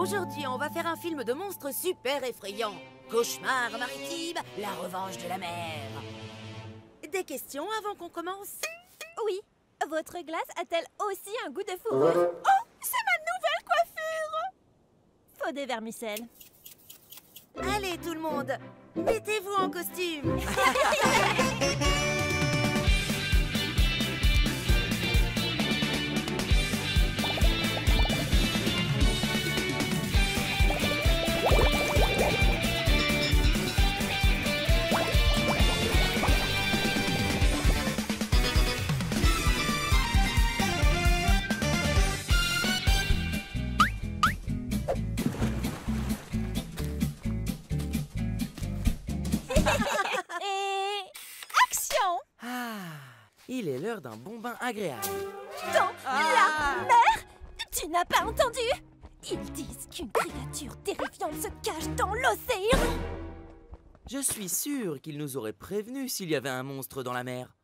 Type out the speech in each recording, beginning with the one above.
Aujourd'hui, on va faire un film de monstres super effrayant. Cauchemar maritime, la revanche de la mer. Des questions avant qu'on commence? Oui. Votre glace a-t-elle aussi un goût de fourrure? Oh, c'est ma nouvelle coiffure! Faut des vermicelles. Allez, tout le monde, mettez-vous en costume. Et... action! Il est l'heure d'un bon bain agréable. Dans la mer? Tu n'as pas entendu? Ils disent qu'une créature terrifiante se cache dans l'océan. Je suis sûr qu'il nous aurait prévenu s'il y avait un monstre dans la mer.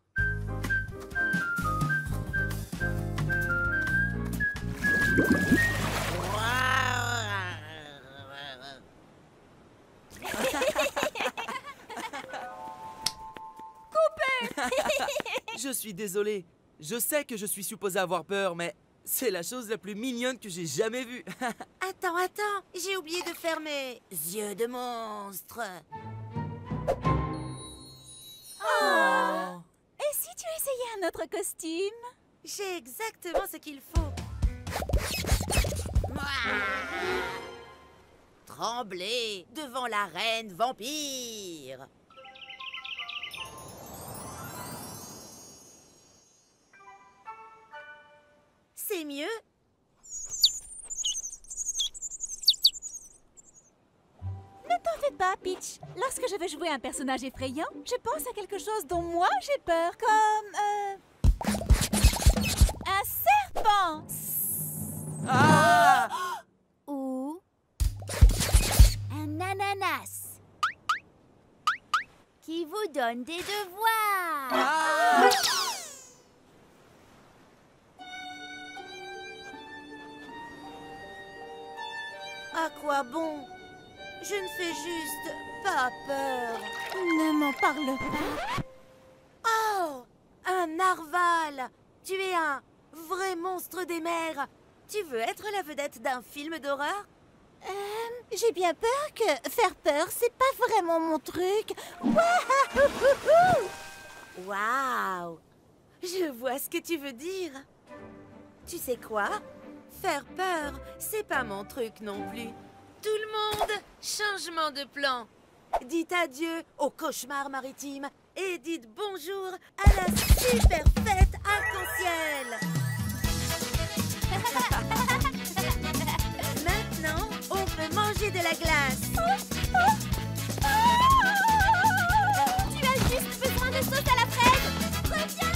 Je suis désolé. Je sais que je suis supposé avoir peur, mais c'est la chose la plus mignonne que j'ai jamais vue. Attends, j'ai oublié de faire mes yeux de monstre. Oh. Et si tu essayais un autre costume? J'ai exactement ce qu'il faut. Trembler devant la reine vampire. C'est mieux? Ne t'en fais pas, Peach. Lorsque je veux jouer un personnage effrayant, je pense à quelque chose dont moi j'ai peur, comme... un serpent. Ou... un ananas qui vous donne des devoirs. À quoi bon? Je ne fais juste pas peur. Ne m'en parle pas. Oh! Un narval! Tu es un vrai monstre des mers. Tu veux être la vedette d'un film d'horreur? J'ai bien peur que faire peur, c'est pas vraiment mon truc. Waouh! Je vois ce que tu veux dire. Tu sais quoi? Faire peur, c'est pas mon truc non plus. Tout le monde, changement de plan. Dites adieu au cauchemar maritime et dites bonjour à la super fête arc-en-ciel. Maintenant, on peut manger de la glace. Tu as juste besoin de sauce à la fraise. Reviens.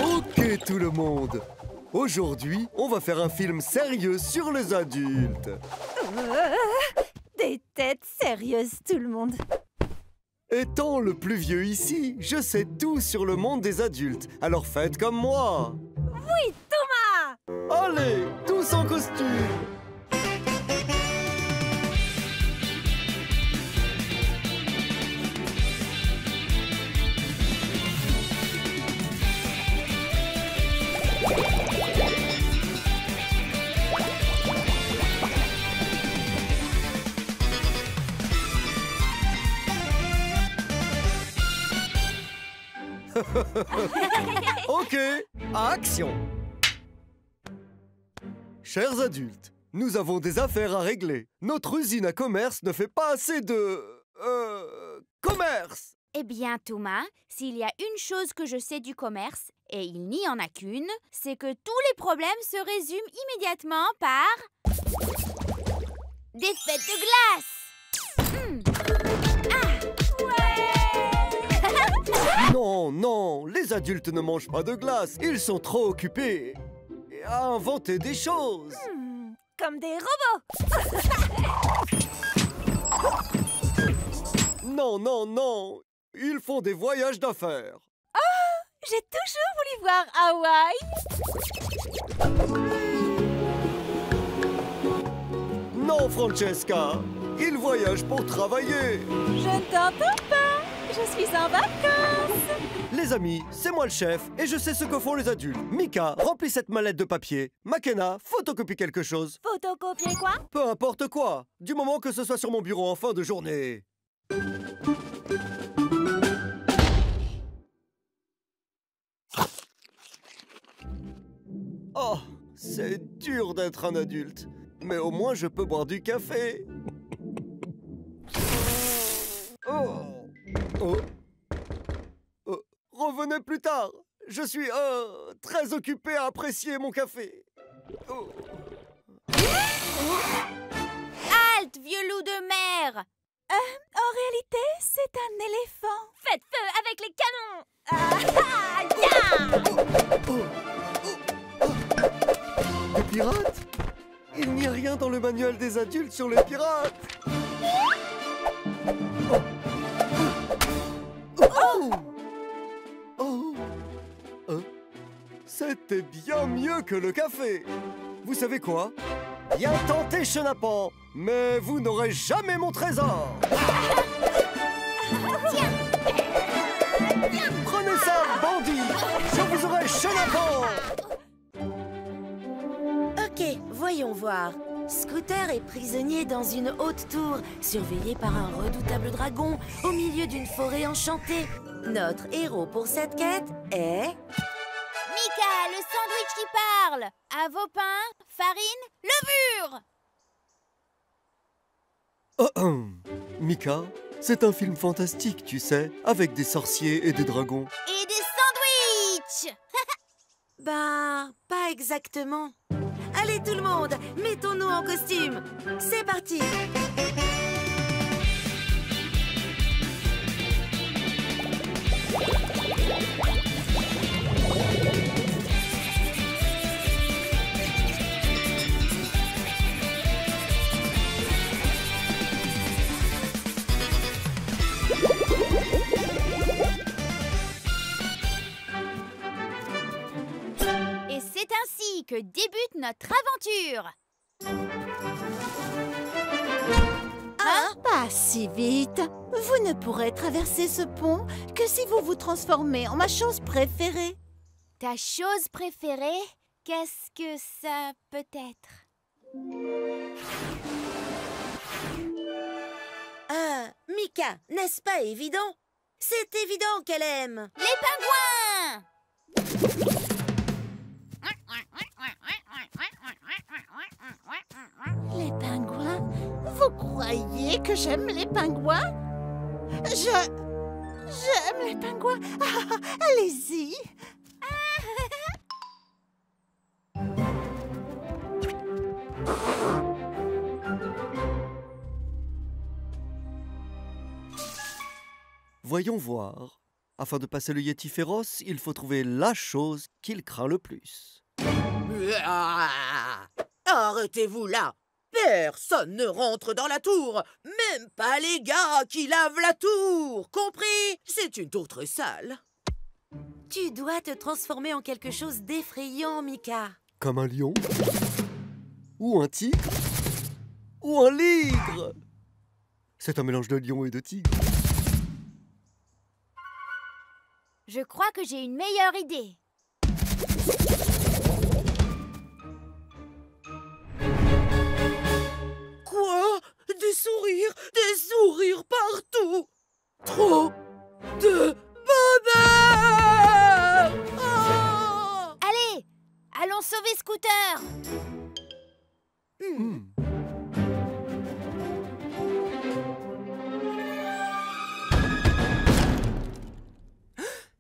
Ok tout le monde, aujourd'hui on va faire un film sérieux sur les adultes. Des têtes sérieuses, tout le monde. Étant le plus vieux ici, je sais tout sur le monde des adultes, alors faites comme moi. Oui, Thomas! Allez, tous en costume. Ok, action! Chers adultes, nous avons des affaires à régler. Notre usine à commerce ne fait pas assez de... commerce! Eh bien, Thomas, s'il y a une chose que je sais du commerce, et il n'y en a qu'une, c'est que tous les problèmes se résument immédiatement par... des fêtes de glace. Non, non, les adultes ne mangent pas de glace. Ils sont trop occupés à inventer des choses. Comme des robots. Non, non, non. Ils font des voyages d'affaires. J'ai toujours voulu voir Hawaï. Non, Francesca. Ils voyagent pour travailler. Je ne t'entends pas. Je suis en vacances. Les amis, c'est moi le chef et je sais ce que font les adultes. Mika, remplis cette mallette de papier. McKenna, photocopie quelque chose. Photocopier quoi? Peu importe quoi, du moment que ce soit sur mon bureau en fin de journée. Oh, c'est dur d'être un adulte. Mais au moins je peux boire du café. Oh. Oh. Oh. Revenez plus tard. Je suis très occupé à apprécier mon café. Oh. Halte, vieux loup de mer! En réalité, c'est un éléphant. Faites feu avec les canons. Des pirates? Il n'y a rien dans le manuel des adultes sur les pirates. C'était bien mieux que le café. Vous savez quoi? Bien tenté, chenapan, mais vous n'aurez jamais mon trésor. Prenez ça, bandit. Je vous aurai chenapan. Ok, voyons voir. Scooter est prisonnier dans une haute tour, surveillé par un redoutable dragon au milieu d'une forêt enchantée. Notre héros pour cette quête est... Mika, le sandwich qui parle! À vos pains, farine, levure! Mika, c'est un film fantastique, tu sais, avec des sorciers et des dragons. Et des sandwichs! Bah, pas exactement. Allez tout le monde, mettons-nous en costume. C'est parti. Et c'est ainsi que débute notre aventure. Pas si vite. Vous ne pourrez traverser ce pont que si vous vous transformez en ma chose préférée. Ta chose préférée, qu'est-ce que ça peut être? Ah, Mika, n'est-ce pas évident? C'est évident qu'elle aime. Les pingouins! Les pingouins? Vous croyez que j'aime les pingouins? J'aime les pingouins. Ah, allez-y. Voyons voir. Afin de passer le Yeti féroce, il faut trouver la chose qu'il craint le plus. Arrêtez-vous là! Personne ne rentre dans la tour, même pas les gars qui lavent la tour, compris? C'est une tour très sale. Tu dois te transformer en quelque chose d'effrayant, Mika. Comme un lion? Ou un tigre? Ou un ligre? C'est un mélange de lion et de tigre. Je crois que j'ai une meilleure idée. Quoi? Des sourires partout! Trop de bonheur! Oh! Allez, allons sauver Scooter.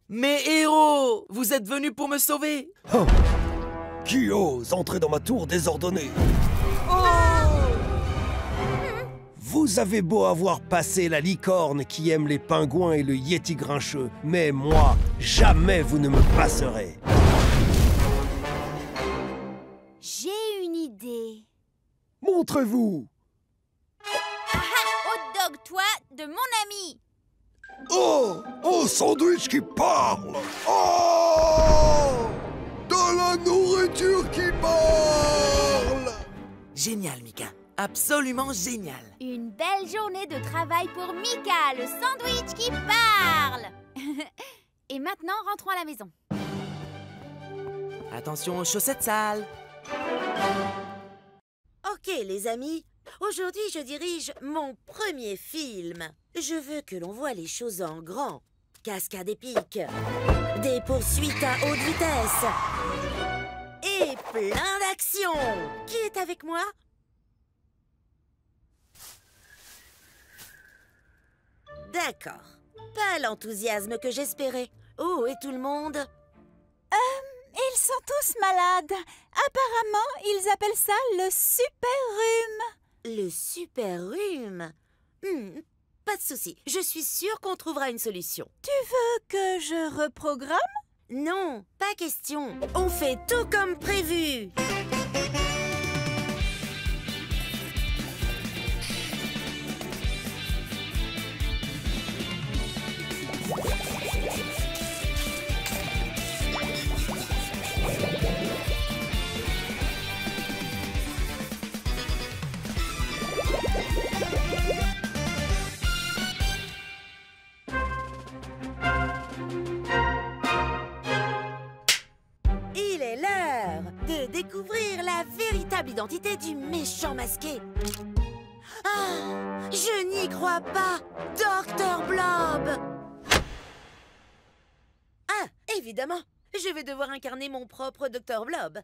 Mes héros, vous êtes venus pour me sauver? Oh. Qui ose entrer dans ma tour désordonnée? Vous avez beau avoir passé la licorne qui aime les pingouins et le yéti grincheux, mais moi, jamais vous ne me passerez. J'ai une idée. Montrez-vous. Au de mon ami. Oh! Oh, sandwich qui parle! Oh! De la nourriture qui parle! Génial, Mika. Absolument génial. Une belle journée de travail pour Mika, le sandwich qui parle. Et maintenant, rentrons à la maison. Attention aux chaussettes sales. Ok, les amis. Aujourd'hui, je dirige mon premier film. Je veux que l'on voit les choses en grand. Cascades épiques, des poursuites à haute vitesse et plein d'action. Qui est avec moi? D'accord. Pas l'enthousiasme que j'espérais. Oh, et tout le monde? Ils sont tous malades. Apparemment, ils appellent ça le super rhume. Le super rhume? Pas de souci. Je suis sûre qu'on trouvera une solution. Tu veux que je reprogramme? Non, pas question. On fait tout comme prévu. Il est l'heure de découvrir la véritable identité du méchant masqué. Ah, je n'y crois pas, Dr. Blob. Ah, évidemment, je vais devoir incarner mon propre Dr. Blob.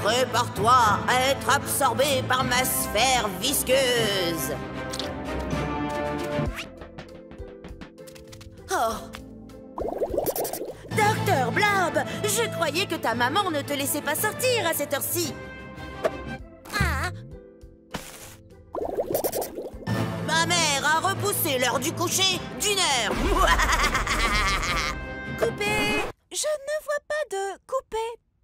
Prépare-toi à être absorbé par ma sphère visqueuse. Oh! Dr. Blob, je croyais que ta maman ne te laissait pas sortir à cette heure-ci. Ah! Ma mère a repoussé l'heure du coucher d'une heure. Coupé! Je ne vois pas de coupé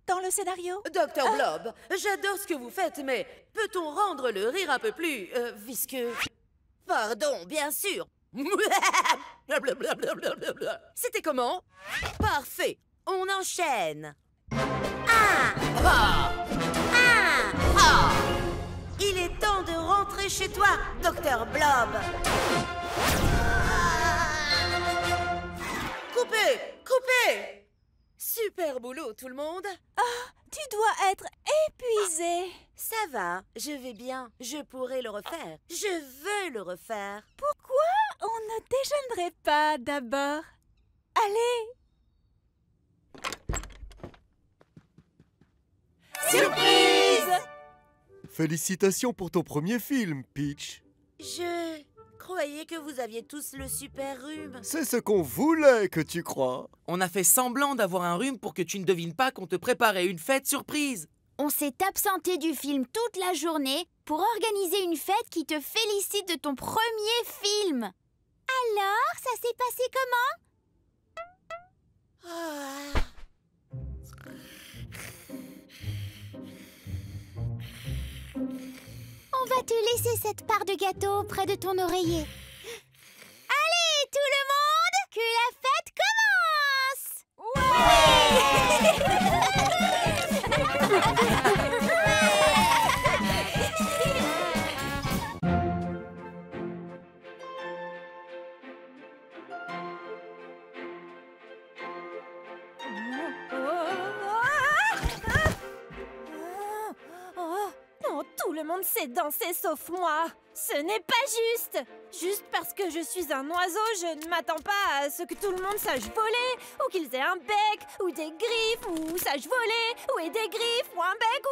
dans le scénario. Dr. Blob, j'adore ce que vous faites, mais peut-on rendre le rire un peu plus visqueux? Pardon, bien sûr. C'était comment? Parfait. On enchaîne. Ah! Ah, Ah! ah. Il est temps de rentrer chez toi, Dr. Blob. Coupé! Coupé! Super boulot, tout le monde. Tu dois être épuisé. Ça va, je vais bien. Je pourrai le refaire. Je veux le refaire. Pourquoi on ne déjeunerait pas d'abord? Allez! Surprise! Félicitations pour ton premier film, Peach. Je croyais que vous aviez tous le super rhume. C'est ce qu'on voulait que tu crois. On a fait semblant d'avoir un rhume pour que tu ne devines pas qu'on te préparait une fête surprise. On s'est absenté du film toute la journée pour organiser une fête qui te félicite de ton premier film. Alors, ça s'est passé comment? Ah. On va te laisser cette part de gâteau près de ton oreiller. Allez, tout le monde, que la fête Tout le monde sait danser sauf moi. Ce n'est pas juste. Juste parce que je suis un oiseau, je ne m'attends pas à ce que tout le monde sache voler, ou qu'ils aient un bec, ou des griffes, ou sachent voler, ou aient des griffes, ou un bec,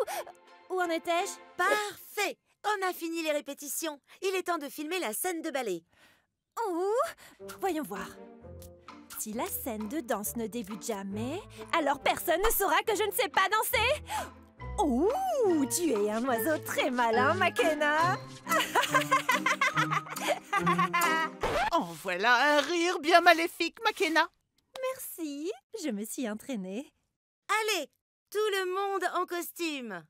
ou... Où en étais-je? Parfait. On a fini les répétitions. Il est temps de filmer la scène de ballet. Voyons voir. Si la scène de danse ne débute jamais, alors personne ne saura que je ne sais pas danser. Oh, tu es un oiseau très malin, McKenna. En voilà un rire bien maléfique, McKenna. Merci, je me suis entraînée. Allez, Tout le monde en costume.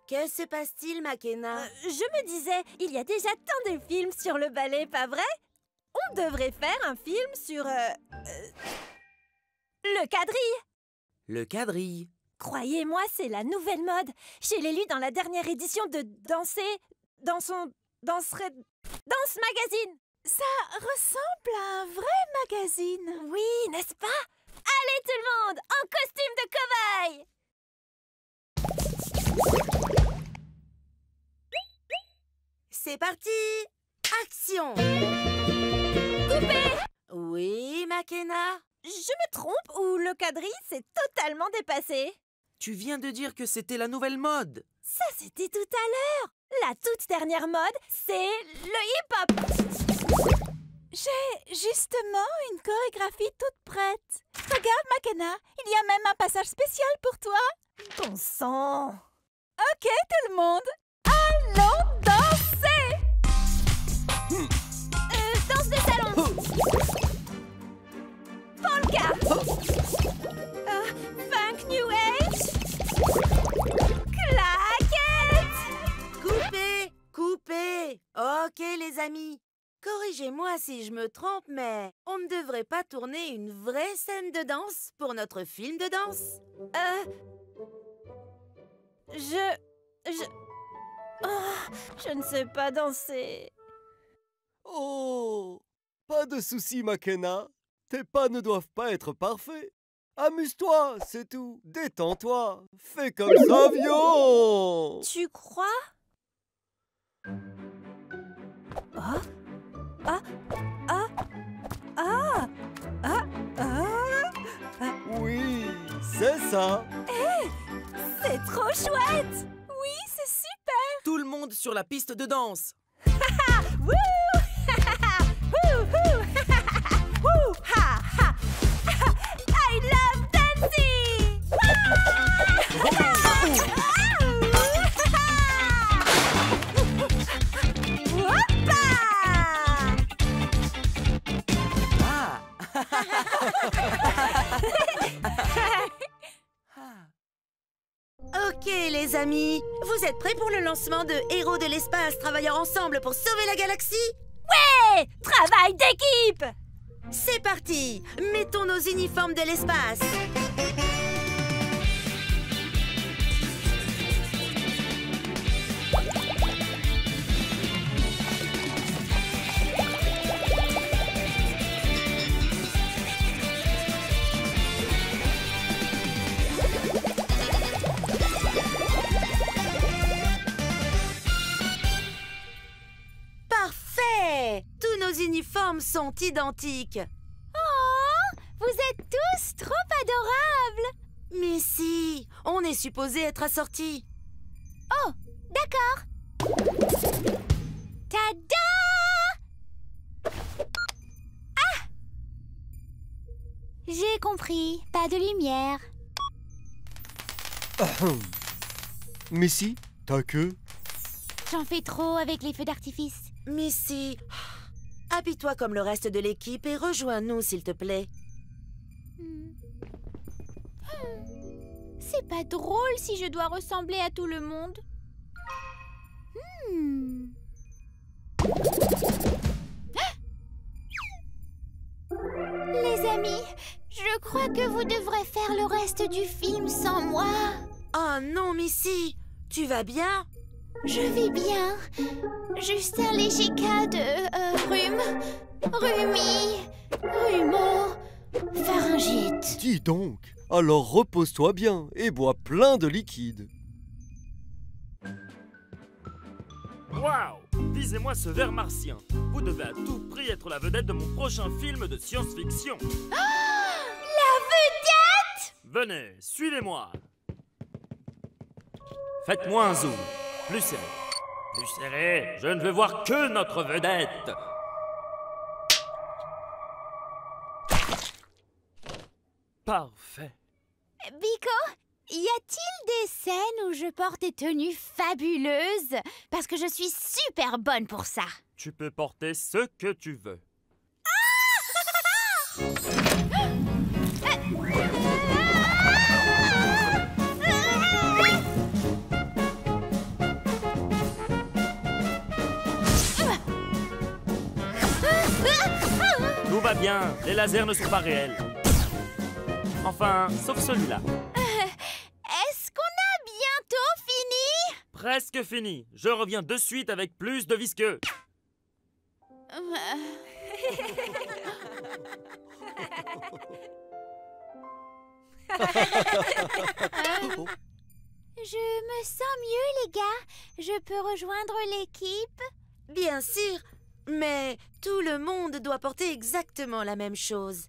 Que se passe-t-il, Makena? Je me disais, il y a déjà tant de films sur le ballet, pas vrai? On devrait faire un film sur... le quadrille. Le quadrille. Croyez-moi, c'est la nouvelle mode. Je l'ai lu dans la dernière édition de Danse Magazine. Ça ressemble à un vrai magazine. Oui, n'est-ce pas? Allez tout le monde, en costume de cobaye! C'est parti! Action! Coupé! Oui, Makena? Je me trompe ou le quadrille s'est totalement dépassé? Tu viens de dire que c'était la nouvelle mode. Ça, c'était tout à l'heure. La toute dernière mode, c'est le hip-hop. J'ai justement une chorégraphie toute prête. Regarde, Makena, il y a même un passage spécial pour toi. Bon sang! Ok, tout le monde, allons danser! Danse de salon! Polka! Funk New Age! Claquette! Coupé! Coupé! Ok, les amis. Corrigez-moi si je me trompe, mais on ne devrait pas tourner une vraie scène de danse pour notre film de danse? Je ne sais pas danser. Oh, pas de souci, Makena. Tes pas ne doivent pas être parfaits. Amuse-toi, c'est tout. Détends-toi. Fais comme Savion. Tu crois? Oui, c'est ça. C'est trop chouette! Oui, c'est super! Tout le monde sur la piste de danse. Wouh! Wouh! Wouh! Ha! Ha! I love dancing! Ok, les amis. Vous êtes prêts pour le lancement de Héros de l'espace travaillant ensemble pour sauver la galaxie? Ouais! Travail d'équipe! C'est parti! Mettons nos uniformes de l'espace. Parfait! Tous nos uniformes sont identiques. Oh, vous êtes tous trop adorables. Mais si, on est supposé être assortis. Oh, d'accord. Tada! Ah! J'ai compris, pas de lumière. Missy, ta queue? J'en fais trop avec les feux d'artifice. Missy, habille-toi comme le reste de l'équipe et rejoins-nous, s'il te plaît. C'est pas drôle si je dois ressembler à tout le monde. Les amis, je crois que vous devrez faire le reste du film sans moi. Oh non, Missy, tu vas bien? Je vais bien. Juste un léger cas de rhumo, pharyngite. Dis donc, alors repose-toi bien et bois plein de liquide. Waouh! Lisez-moi ce ver martien. Vous devez à tout prix être la vedette de mon prochain film de science-fiction. La vedette! Venez, suivez-moi. Faites-moi un zoom. Plus serré. Plus serré. Je ne veux voir que notre vedette. Parfait. Biko, y a-t-il des scènes où je porte des tenues fabuleuses? Parce que je suis super bonne pour ça. Tu peux porter ce que tu veux. Tout va bien, les lasers ne sont pas réels. Enfin, sauf celui-là. Est-ce qu'on a bientôt fini? Presque fini. Je reviens de suite avec plus de visqueux. Je me sens mieux, les gars. Je peux rejoindre l'équipe? Bien sûr, mais tout le monde doit porter exactement la même chose.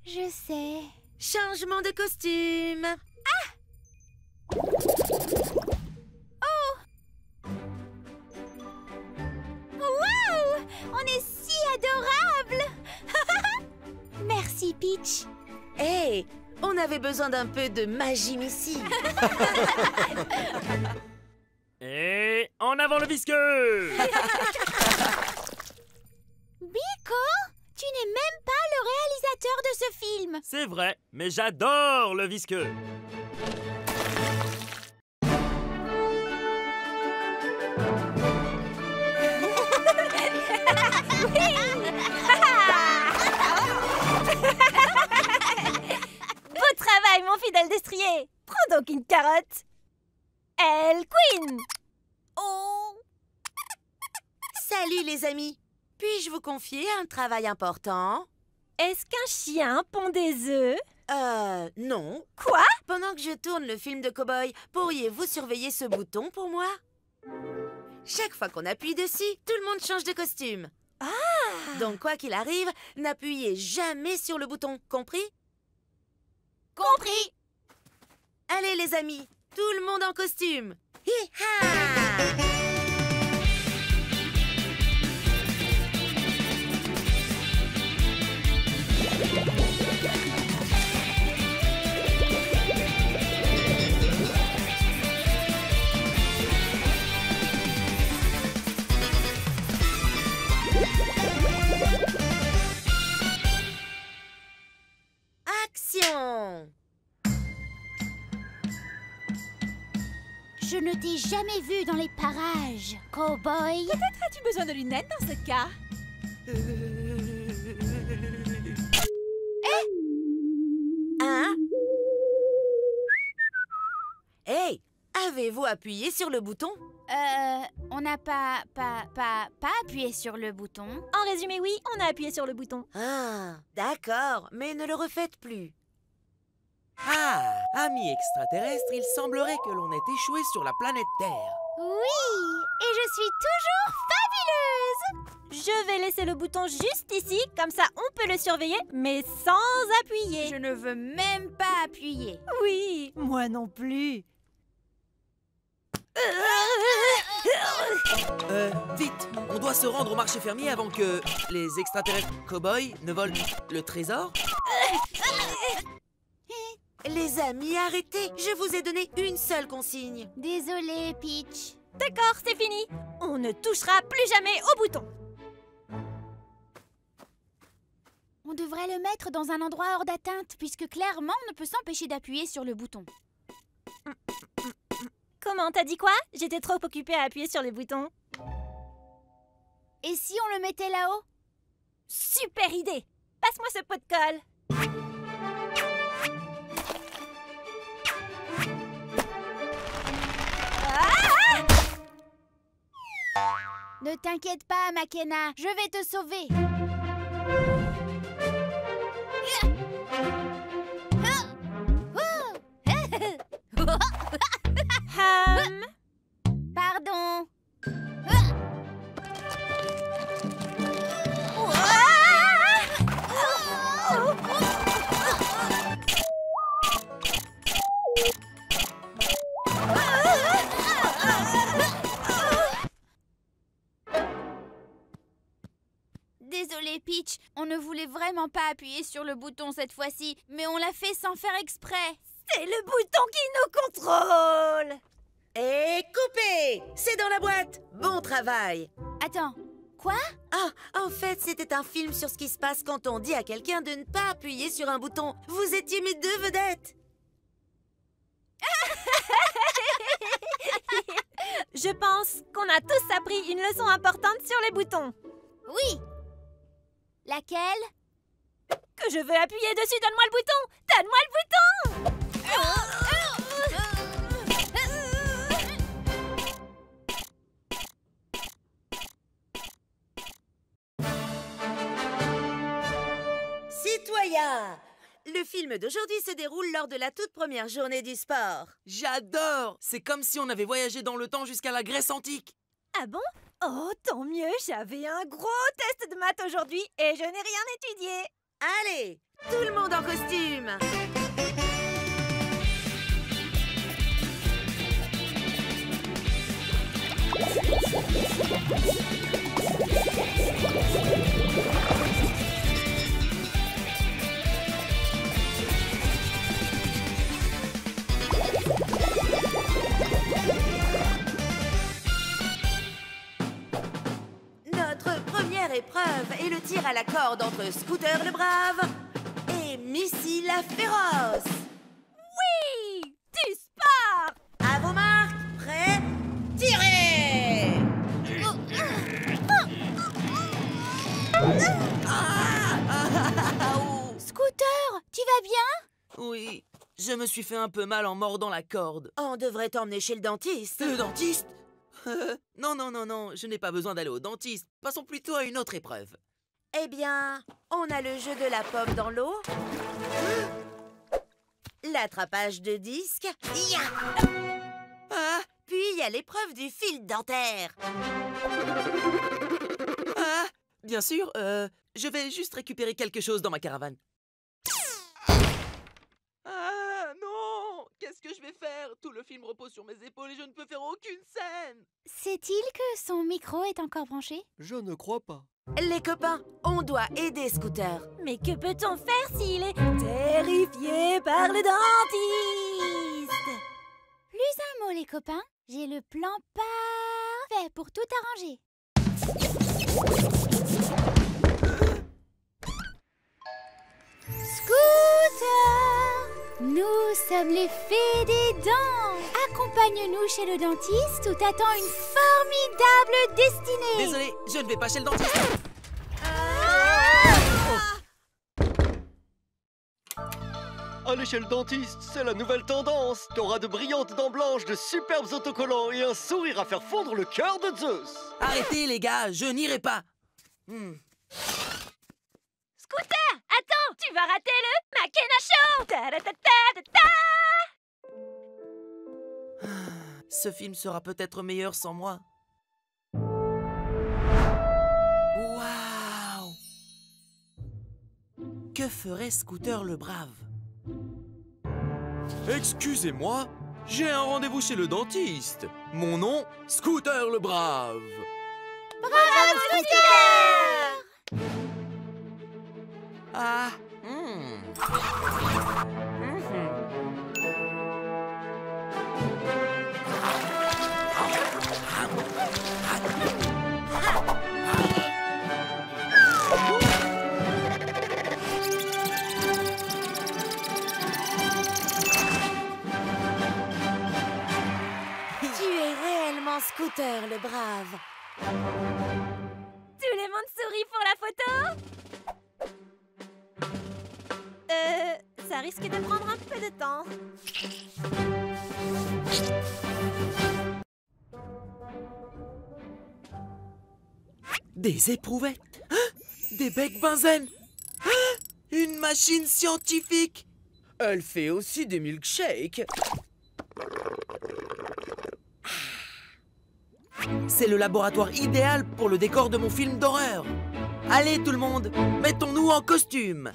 Je sais. Changement de costume. Waouh! On est si adorables! Merci, Peach. Hé, on avait besoin d'un peu de magie ici. Et en avant le visqueux! Biko, tu n'es même pas le réalisateur de ce film. C'est vrai, mais j'adore le visqueux. Beau travail, mon fidèle destrier. Prends donc une carotte. Elle Queen. Oh! Salut les amis. Puis-je vous confier un travail important? Est-ce qu'un chien pond des œufs? Non. Quoi? Pendant que je tourne le film de cow-boy, pourriez-vous surveiller ce bouton pour moi? Chaque fois qu'on appuie dessus, tout le monde change de costume. Ah! Donc quoi qu'il arrive, n'appuyez jamais sur le bouton, compris? Compris. Allez les amis, tout le monde en costume. Hi-ha! Action! Je ne t'ai jamais vu dans les parages, cowboy. Peut-être as-tu besoin de lunettes dans ce cas? Hein? Hey, avez-vous appuyé sur le bouton? On n'a pas appuyé sur le bouton. En résumé, oui, on a appuyé sur le bouton. Ah, d'accord, mais ne le refaites plus. Ah, amis extraterrestres, il semblerait que l'on ait échoué sur la planète Terre. Oui, et je suis toujours fabuleuse. Je vais laisser le bouton juste ici, comme ça on peut le surveiller, mais sans appuyer. Je ne veux même pas appuyer. Oui, moi non plus. Vite, on doit se rendre au marché fermier avant que les extraterrestres cow-boys ne volent le trésor. Les amis, arrêtez. Je vous ai donné une seule consigne. Désolée, Peach. D'accord, c'est fini. On ne touchera plus jamais au bouton. On devrait le mettre dans un endroit hors d'atteinte, puisque clairement, on ne peut s'empêcher d'appuyer sur le bouton. Comment, t'as dit quoi? J'étais trop occupée à appuyer sur les boutons. Et si on le mettait là-haut? Super idée. Passe-moi ce pot de colle. Ne t'inquiète pas, Makena, je vais te sauver. Pardon. Désolée, Peach. On ne voulait vraiment pas appuyer sur le bouton cette fois-ci, mais on l'a fait sans faire exprès. C'est le bouton qui nous contrôle. Et coupé! C'est dans la boîte! Bon travail! Attends, quoi? Ah, en fait, c'était un film sur ce qui se passe quand on dit à quelqu'un de ne pas appuyer sur un bouton. Vous étiez mes deux vedettes! Je pense qu'on a tous appris une leçon importante sur les boutons. Oui. Laquelle? Que je veux appuyer dessus, donne-moi le bouton! Donne-moi le bouton! Citoyens! Le film d'aujourd'hui se déroule lors de la toute première journée du sport. J'adore! C'est comme si on avait voyagé dans le temps jusqu'à la Grèce antique. Ah bon? Oh, tant mieux, j'avais un gros test de maths aujourd'hui et je n'ai rien étudié. Allez, tout le monde en costume! Notre première épreuve est le tir à la corde entre Scooter le Brave et Missy la Féroce. Oui! Du sport! À vos marques, prêts, tirez! Scooter, tu vas bien? Oui, je me suis fait un peu mal en mordant la corde. On devrait t'emmener chez le dentiste. Le dentiste? Non, je n'ai pas besoin d'aller au dentiste. Passons plutôt à une autre épreuve. Eh bien, on a le jeu de la pomme dans l'eau, l'attrapage de disques, puis il y a l'épreuve du fil dentaire. Bien sûr, je vais juste récupérer quelque chose dans ma caravane. Ah non! Qu'est-ce que je vais faire? Tout le film repose sur mes épaules et je ne peux faire aucune scène. Sait-il que son micro est encore branché? Je ne crois pas. Les copains, on doit aider Scooter. Mais que peut-on faire s'il est terrifié par le dentiste? Plus un mot, les copains. J'ai le plan parfait pour tout arranger. Scooter! Nous sommes les fées des dents. Accompagne-nous chez le dentiste où t'attend une formidable destinée. Désolé, je ne vais pas chez le dentiste. Aller chez le dentiste, c'est la nouvelle tendance. T'auras de brillantes dents blanches, de superbes autocollants et un sourire à faire fondre le cœur de Zeus. Arrêtez les gars, je n'irai pas. Scooter, attends, tu vas rater le Makena Show. Ta-da-ta-ta-ta-ta. Ce film sera peut-être meilleur sans moi. Waouh! Que ferait Scooter le Brave? Excusez-moi, j'ai un rendez-vous chez le dentiste. Mon nom, Scooter le Brave. Bravo, Scooter! Ah, Tu es réellement Scooter le Brave. Tout le monde sourit pour la photo? Ça risque de prendre un peu de temps. des éprouvettes. Ah, des becs benzène. Ah, une machine scientifique. Elle fait aussi des milkshakes. C'est le laboratoire idéal pour le décor de mon film d'horreur. Allez tout le monde, mettons-nous en costume.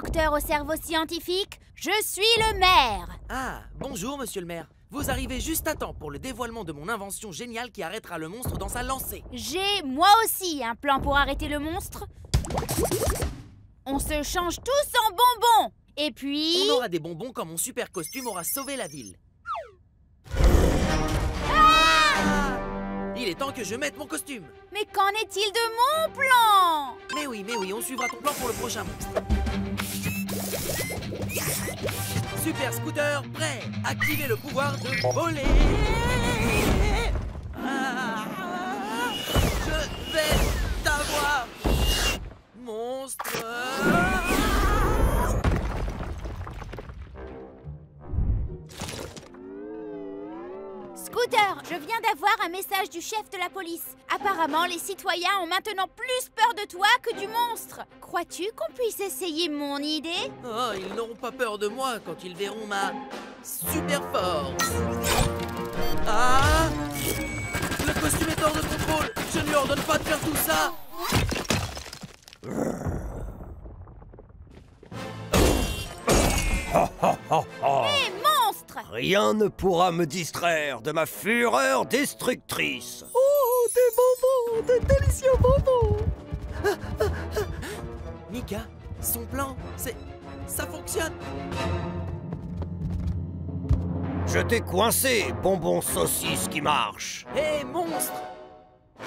docteur au cerveau scientifique, je suis le maire. Ah, bonjour, monsieur le maire. Vous arrivez juste à temps pour le dévoilement de mon invention géniale qui arrêtera le monstre dans sa lancée. J'ai, moi aussi, un plan pour arrêter le monstre. On se change tous en bonbons. Et puis... On aura des bonbons quand mon super costume aura sauvé la ville. Il est temps que je mette mon costume. Mais qu'en est-il de mon plan? Mais oui, on suivra ton plan pour le prochain monstre. Super scooter prêt. Activez le pouvoir de voler. Je vais t'avoir, monstre. Scooter, je viens d'avoir un message du chef de la police. Apparemment, les citoyens ont maintenant plus peur de toi que du monstre. Crois-tu qu'on puisse essayer mon idée? Oh, ils n'auront pas peur de moi quand ils verront ma super force. Ah! Le costume est hors de contrôle. Je ne leur donne pas de faire tout ça. Hé, monstre! Rien ne pourra me distraire de ma fureur destructrice. Oh, des bonbons, des délicieux bonbons. Mika, son plan, ça fonctionne. Je t'ai coincé, bonbon saucisse qui marche. Hé, monstre!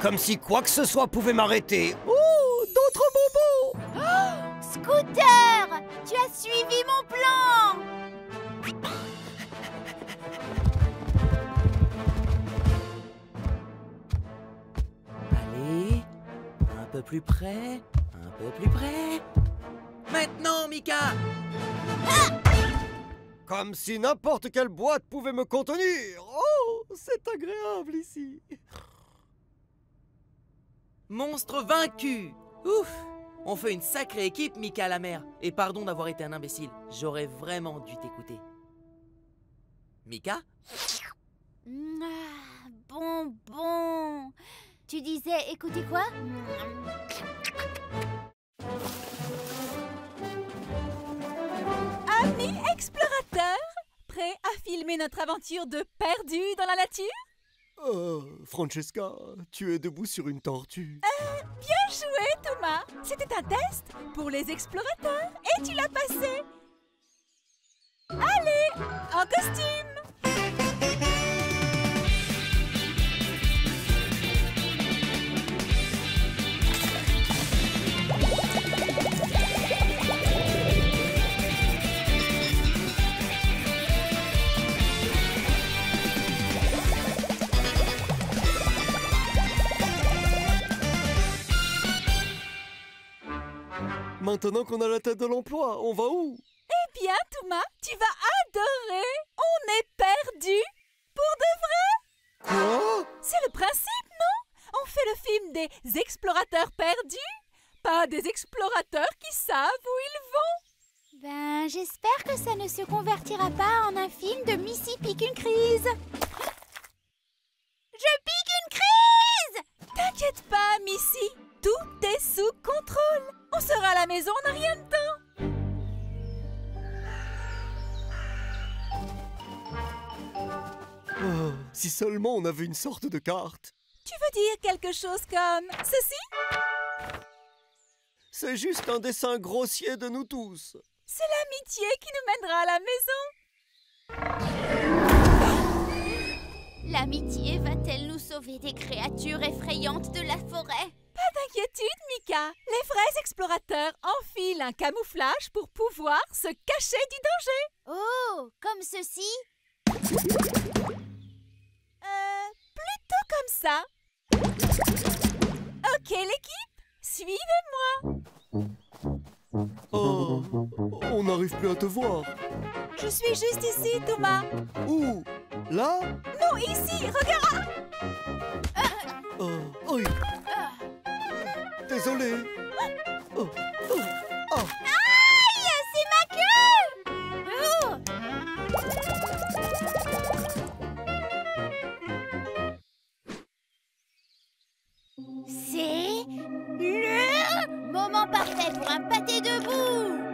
Comme si quoi que ce soit pouvait m'arrêter. Oh, d'autres bonbons. Scooter! Tu as suivi mon plan! Allez, un peu plus près, un peu plus près. Maintenant, Mika! Comme si n'importe quelle boîte pouvait me contenir. Oh, c'est agréable ici. Monstre vaincu! Ouf! On fait une sacrée équipe, Mika la mère. Et pardon d'avoir été un imbécile. J'aurais vraiment dû t'écouter. Mika? Bonbon. Tu disais, écoutez quoi? Amis explorateurs, prêts à filmer notre aventure de perdu dans la nature? Francesca, tu es debout sur une tortue. Bien joué, Thomas. C'était un test pour les explorateurs et tu l'as passé. Allez, en costume. Maintenant qu'on a la tête de l'emploi, on va où? Eh bien, Thomas, tu vas adorer. On est perdu. Pour de vrai. Quoi? C'est le principe, non? On fait le film des explorateurs perdus, pas des explorateurs qui savent où ils vont. Ben, j'espère que ça ne se convertira pas en un film de Missy pique une crise. Je pique une crise! T'inquiète pas, Missy. Tout est sous contrôle. On sera à la maison, on n'a rien de temps. Oh, si seulement on avait une sorte de carte. Tu veux dire quelque chose comme ceci? C'est juste un dessin grossier de nous tous. C'est l'amitié qui nous mènera à la maison. L'amitié va-t-elle nous sauver des créatures effrayantes de la forêt? Pas d'inquiétude, Mika. Les vrais explorateurs enfilent un camouflage pour pouvoir se cacher du danger. Oh, comme ceci? Plutôt comme ça. Ok, l'équipe, suivez-moi. Oh, on n'arrive plus à te voir. Je suis juste ici, Thomas. Où? Là? Non, ici, regarde. Oh, oui. Désolé. Oh, oh, oh. Aïe, c'est ma queue! Oh! C'est le moment parfait pour un pâté debout.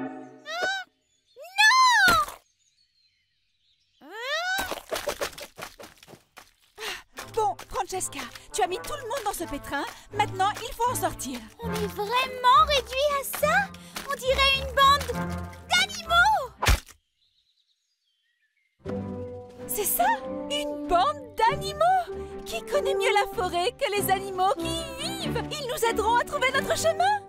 Francesca. Tu as mis tout le monde dans ce pétrin. Maintenant, il faut en sortir. On est vraiment réduit à ça? On dirait une bande d'animaux! C'est ça? Une bande d'animaux? Qui connaît mieux la forêt que les animaux qui y vivent? Ils nous aideront à trouver notre chemin.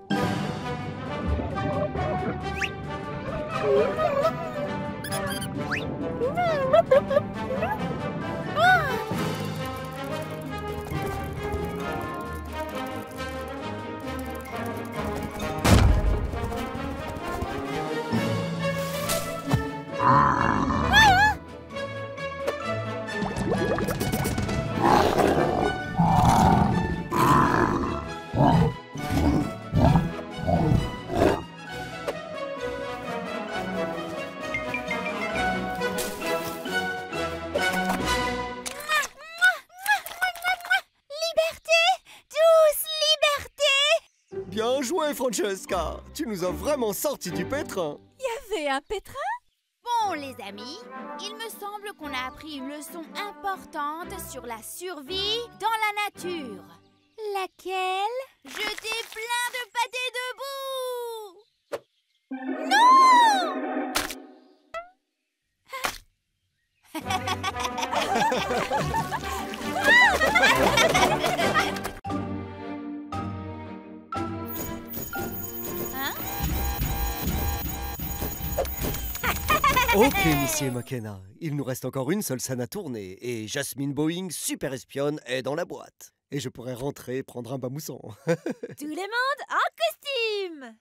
Bien joué, Francesca. Tu nous as vraiment sorti du pétrin. Il y avait un pétrin? Bon, les amis, il me semble qu'on a appris une leçon importante sur la survie dans la nature. Laquelle? Jeter plein de pâté debout! Ok, Monsieur McKenna. Il nous reste encore une seule scène à tourner. Et Jasmine Boeing, super espionne, est dans la boîte. Et je pourrais rentrer et prendre un bamousson. Tout le monde en costume!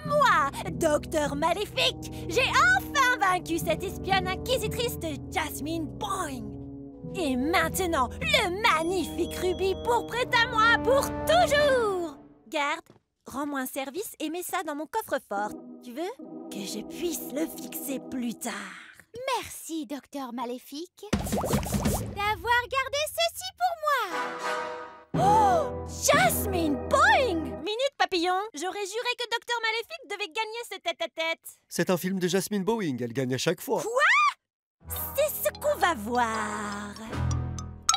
Moi, Docteur Maléfique, j'ai enfin vaincu cette espionne inquisitrice de Jasmine Boeing. Et maintenant, le magnifique rubis pourpre est à moi pour toujours. Garde, rends-moi un service et mets ça dans mon coffre-fort. Tu veux que je puisse le fixer plus tard? Merci, Docteur Maléfique, d'avoir gardé ceci pour moi. Oh, Jasmine Boeing! Minute papillon, j'aurais juré que Docteur Maléfique devait gagner ce tête-à-tête. C'est un film de Jasmine Boeing, elle gagne à chaque fois. Quoi? C'est ce qu'on va voir.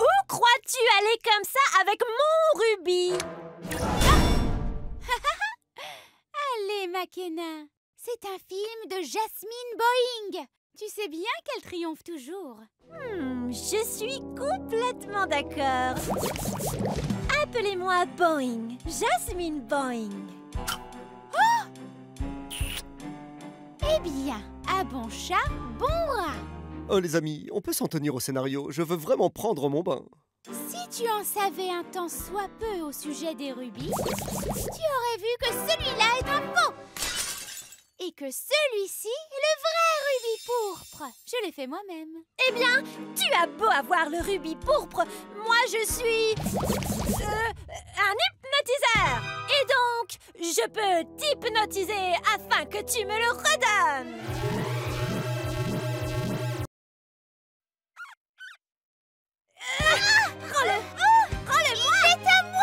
Où crois-tu aller comme ça avec mon rubis? Allez, McKenna, c'est un film de Jasmine Boeing. Tu sais bien qu'elle triomphe toujours. Je suis complètement d'accord. Appelez-moi Boeing, Jasmine Boeing. Eh bien, à bon chat, bon rat. Oh les amis, on peut s'en tenir au scénario. Je veux vraiment prendre mon bain. Si tu en savais un tant soit peu au sujet des rubis, tu aurais vu que celui-là est un faux. Et que celui-ci est le vrai rubis pourpre. Je l'ai fait moi-même. Eh bien, tu as beau avoir le rubis pourpre, moi je suis... un hypnotiseur. Et donc, je peux t'hypnotiser afin que tu me le redonnes. Rends-le. Rends-le-moi. C'est à moi.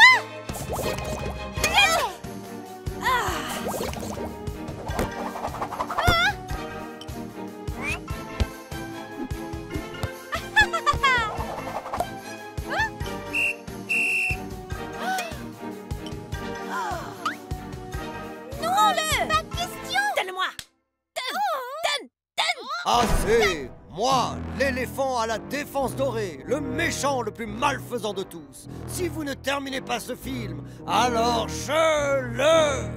Assez! Moi, l'éléphant à la défense dorée, le méchant le plus malfaisant de tous. Si vous ne terminez pas ce film, alors je le...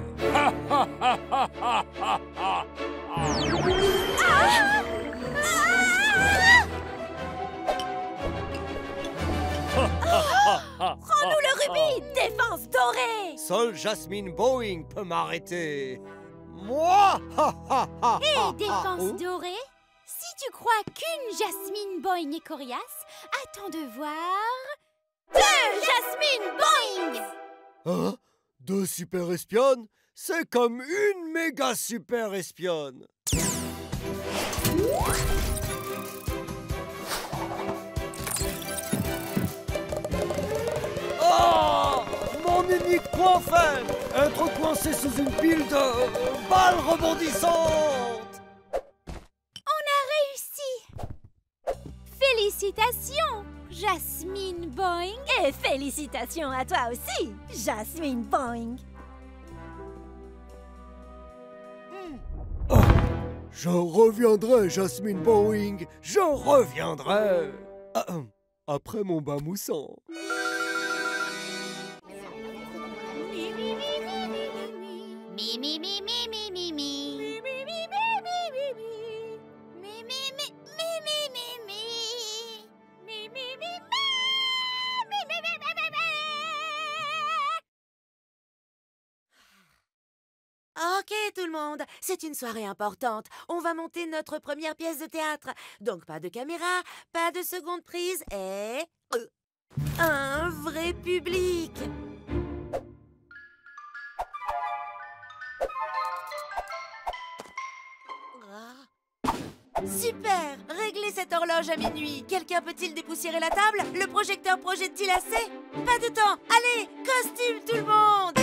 Rends-nous le rubis, défense dorée. Seule Jasmine Boeing peut m'arrêter. Moi! Et défense dorée? Si tu crois qu'une Jasmine Boeing est coriace, attends de voir Jasmine Boing! Hein? 2 super espionnes? C'est comme une méga super espionne. Oh! Mon unique point faible! Être coincé sous une pile de balles rebondissantes! On a réussi! Félicitations, Jasmine Boing! Et félicitations à toi aussi, Jasmine Boing. Oh, je reviendrai, Jasmine Boing, je reviendrai. Après mon bain moussant. Ok tout le monde, c'est une soirée importante. On va monter notre première pièce de théâtre. Donc pas de caméra, pas de seconde prise et... un vrai public. Super! Réglez cette horloge à minuit. Quelqu'un peut-il dépoussiérer la table? Le projecteur projette-t-il assez? Pas de temps. Allez, costume tout le monde!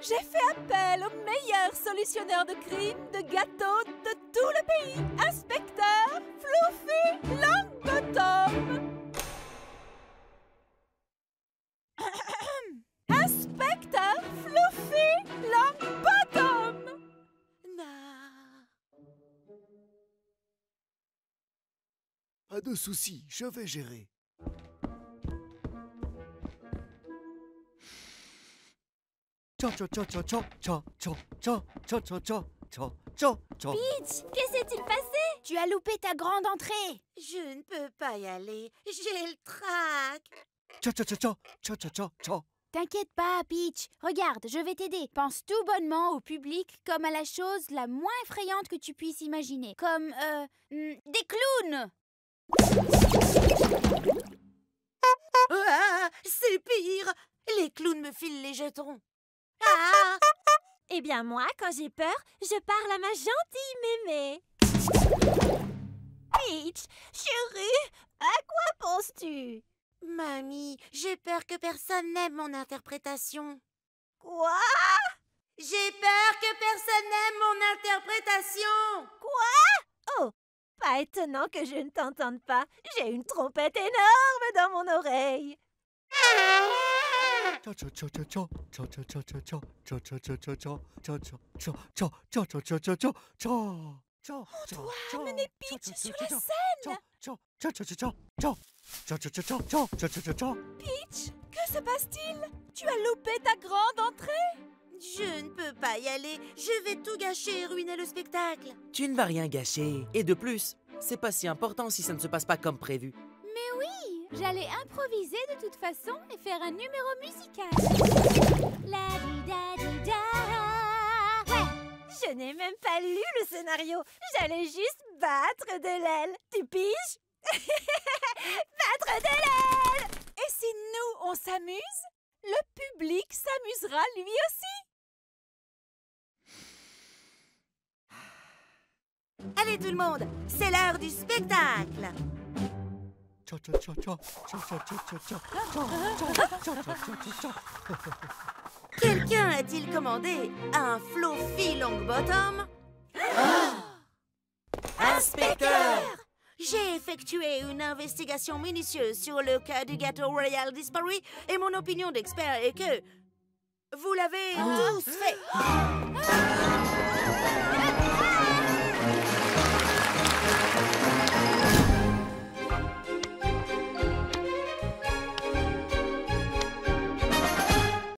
J'ai fait appel au meilleur solutionneur de crimes de gâteaux de tout le pays, Inspecteur Fluffy Longbottom. Inspecteur Fluffy Longbottom. Pas de souci, je vais gérer. Peach, que s'est-il passé? Tu as loupé ta grande entrée. Je ne peux pas y aller. J'ai le trac. T'inquiète pas, Peach. Regarde, je vais t'aider. Pense tout bonnement au public comme à la chose la moins effrayante que tu puisses imaginer. Comme, des clowns. Ah, c'est pire. Les clowns me filent les jetons. Ah! Eh bien moi, quand j'ai peur, je parle à ma gentille mémé. Peach, chérie, à quoi penses-tu? Mamie, j'ai peur que personne n'aime mon interprétation. Quoi? J'ai peur que personne n'aime mon interprétation. Quoi? Oh, pas étonnant que je ne t'entende pas. J'ai une trompette énorme dans mon oreille. On doit amener Peach sur la scène. Peach, que se passe-t-il? Tu as loupé ta grande entrée? Je ne peux pas y aller. Je vais tout gâcher et ruiner le spectacle. Tu ne vas rien gâcher. Et de plus, c'est pas si important si ça ne se passe pas comme prévu. Mais oui, j'allais improviser de toute façon et faire un numéro musical. La di da di da. Ouais. Je n'ai même pas lu le scénario. J'allais juste battre de l'aile. Tu piges? Battre de l'aile! Et si nous, on s'amuse, le public s'amusera lui aussi. Allez tout le monde, c'est l'heure du spectacle. Quelqu'un a-t-il commandé un Fluffy Longbottom? Inspecteur! J'ai effectué une investigation minutieuse sur le cas du gâteau royal disparu et mon opinion d'expert est que vous l'avez tous fait.